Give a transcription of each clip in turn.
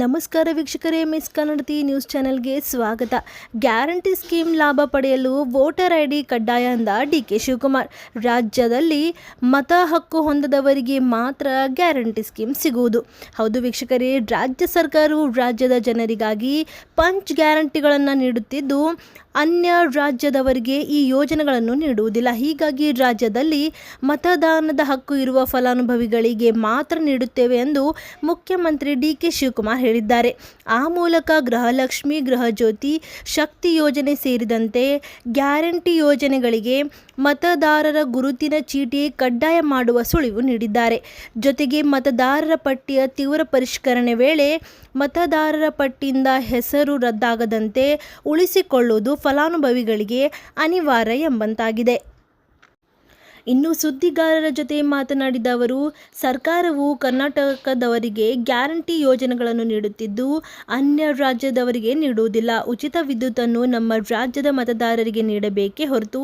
ನಮಸ್ಕಾರ ವೀಕ್ಷಕರೇ, ಮಿಸ್ ಕನ್ನಡತಿ ನ್ಯೂಸ್ ಚಾನೆಲ್ಗೆ ಸ್ವಾಗತ. ಗ್ಯಾರಂಟಿ ಸ್ಕೀಮ್ ಲಾಭ ಪಡೆಯಲು ವೋಟರ್ ಐಡಿ ಕಡ್ಡಾಯ ಅಂದ ಡಿಕೆ ಶಿವಕುಮಾರ್. ರಾಜ್ಯದಲ್ಲಿ ಮತ ಹಕ್ಕು ಹೊಂದದವರಿಗೆ ಮಾತ್ರ ಗ್ಯಾರಂಟಿ ಸ್ಕೀಮ್ ಸಿಗುವುದು. ಹೌದು ವೀಕ್ಷಕರೇ, ರಾಜ್ಯ ಸರ್ಕಾರವು ರಾಜ್ಯದ ಜನರಿಗಾಗಿ ಪಂಚ್ ಗ್ಯಾರಂಟಿಗಳನ್ನು ನೀಡುತ್ತಿದ್ದು ಅನ್ಯ ರಾಜ್ಯದವರಿಗೆ ಈ ಯೋಜನೆಗಳನ್ನು ನೀಡುವುದಿಲ್ಲ. ಹೀಗಾಗಿ ರಾಜ್ಯದಲ್ಲಿ ಮತದಾನದ ಹಕ್ಕು ಇರುವ ಫಲಾನುಭವಿಗಳಿಗೆ ಮಾತ್ರ ನೀಡುತ್ತೇವೆ ಎಂದು ಮುಖ್ಯಮಂತ್ರಿ ಡಿಕೆ ಶಿವಕುಮಾರ್ ಹೇಳಿದ್ದಾರೆ. ಆ ಮೂಲಕ ಗೃಹಲಕ್ಷ್ಮಿ, ಗೃಹಜ್ಯೋತಿ, ಶಕ್ತಿ ಯೋಜನೆ ಸೇರಿದಂತೆ ಗ್ಯಾರಂಟಿ ಯೋಜನೆಗಳಿಗೆ ಮತದಾರರ ಗುರುತಿನ ಚೀಟಿ ಕಡ್ಡಾಯ ಮಾಡುವ ಸುಳಿವು ನೀಡಿದ್ದಾರೆ. ಜೊತೆಗೆ ಮತದಾರರ ಪಟ್ಟಿಯ ತೀವ್ರ ಪರಿಷ್ಕರಣೆ ವೇಳೆ ಮತದಾರರ ಪಟ್ಟಿಯಿಂದ ಹೆಸರು ರದ್ದಾಗದಂತೆ ಉಳಿಸಿಕೊಳ್ಳುವುದು ಫಲಾನುಭವಿಗಳಿಗೆ ಅನಿವಾರ್ಯ ಎಂಬಂತಾಗಿದೆ. ಇನ್ನು ಸುದ್ದಿಗಾರರ ಜೊತೆ ಮಾತನಾಡಿದ ಅವರು, ಸರ್ಕಾರವು ಕರ್ನಾಟಕದವರಿಗೆ ಗ್ಯಾರಂಟಿ ಯೋಜನೆಗಳನ್ನು ನೀಡುತ್ತಿದ್ದು ಅನ್ಯ ರಾಜ್ಯದವರಿಗೆ ನೀಡುವುದಿಲ್ಲ. ಉಚಿತ ವಿದ್ಯುತ್ತನ್ನು ನಮ್ಮ ರಾಜ್ಯದ ಮತದಾರರಿಗೆ ನೀಡಬೇಕೇ ಹೊರತು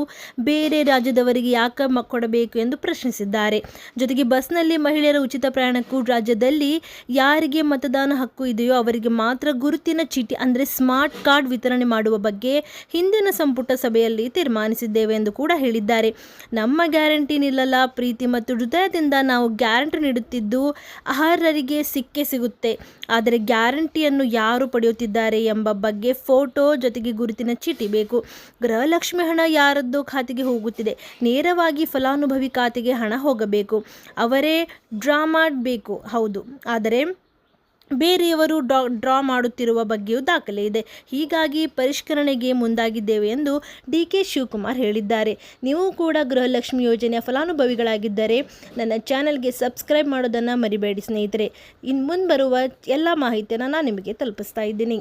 ಬೇರೆ ರಾಜ್ಯದವರಿಗೆ ಯಾಕೆ ಕೊಡಬೇಕು ಎಂದು ಪ್ರಶ್ನಿಸಿದ್ದಾರೆ. ಜೊತೆಗೆ ಬಸ್ನಲ್ಲಿ ಮಹಿಳೆಯರ ಉಚಿತ ಪ್ರಯಾಣಕ್ಕೂ ರಾಜ್ಯದಲ್ಲಿ ಯಾರಿಗೆ ಮತದಾನ ಹಕ್ಕು ಇದೆಯೋ ಅವರಿಗೆ ಮಾತ್ರ ಗುರುತಿನ ಚೀಟಿ ಅಂದರೆ ಸ್ಮಾರ್ಟ್ ಕಾರ್ಡ್ ವಿತರಣೆ ಮಾಡುವ ಬಗ್ಗೆ ಹಿಂದಿನ ಸಂಪುಟ ಸಭೆಯಲ್ಲಿ ತೀರ್ಮಾನಿಸಿದ್ದೇವೆ ಎಂದು ಕೂಡ ಹೇಳಿದ್ದಾರೆ. ನಮ್ಮ ಗ್ಯಾರಂಟಿ ನಿಲ್ಲಲ್ಲ, ಪ್ರೀತಿ ಮತ್ತು ಹೃದಯದಿಂದ ನಾವು ಗ್ಯಾರಂಟಿ ನೀಡುತ್ತಿದ್ದು ಅರ್ಹರಿಗೆ ಸಿಕ್ಕೇ ಸಿಗುತ್ತೆ. ಆದರೆ ಗ್ಯಾರಂಟಿಯನ್ನು ಯಾರು ಪಡೆಯುತ್ತಿದ್ದಾರೆ ಎಂಬ ಬಗ್ಗೆ ಫೋಟೋ ಜೊತೆಗೆ ಗುರುತಿನ ಚೀಟಿ ಬೇಕು. ಗೃಹಲಕ್ಷ್ಮಿ ಹಣ ಯಾರದ್ದೋ ಖಾತೆಗೆ ಹೋಗುತ್ತಿದೆ, ನೇರವಾಗಿ ಫಲಾನುಭವಿ ಖಾತೆಗೆ ಹಣ ಹೋಗಬೇಕು. ಅವರೇ ಡ್ರಾ ಮಾಡಬೇಕು. ಹೌದು, ಆದರೆ ಬೇರೆಯವರು ಡ್ರಾ ಮಾಡುತ್ತಿರುವ ಬಗ್ಗೆಯೂ ದಾಖಲೆ ಇದೆ. ಹೀಗಾಗಿ ಪರಿಷ್ಕರಣೆಗೆ ಮುಂದಾಗಿದ್ದೇವೆ ಎಂದು ಡಿಕೆ ಶಿವಕುಮಾರ್ ಹೇಳಿದ್ದಾರೆ. ನೀವು ಕೂಡ ಗೃಹಲಕ್ಷ್ಮಿ ಯೋಜನೆಯ ಫಲಾನುಭವಿಗಳಾಗಿದ್ದರೆ ನನ್ನ ಚಾನೆಲ್ಗೆ ಸಬ್ಸ್ಕ್ರೈಬ್ ಮಾಡೋದನ್ನು ಮರಿಬೇಡಿ ಸ್ನೇಹಿತರೆ. ಇನ್ನು ಮುಂದೆ ಬರುವ ಎಲ್ಲ ಮಾಹಿತಿಯನ್ನು ನಾನು ನಿಮಗೆ ತಲುಪಿಸ್ತಾ ಇದ್ದೀನಿ.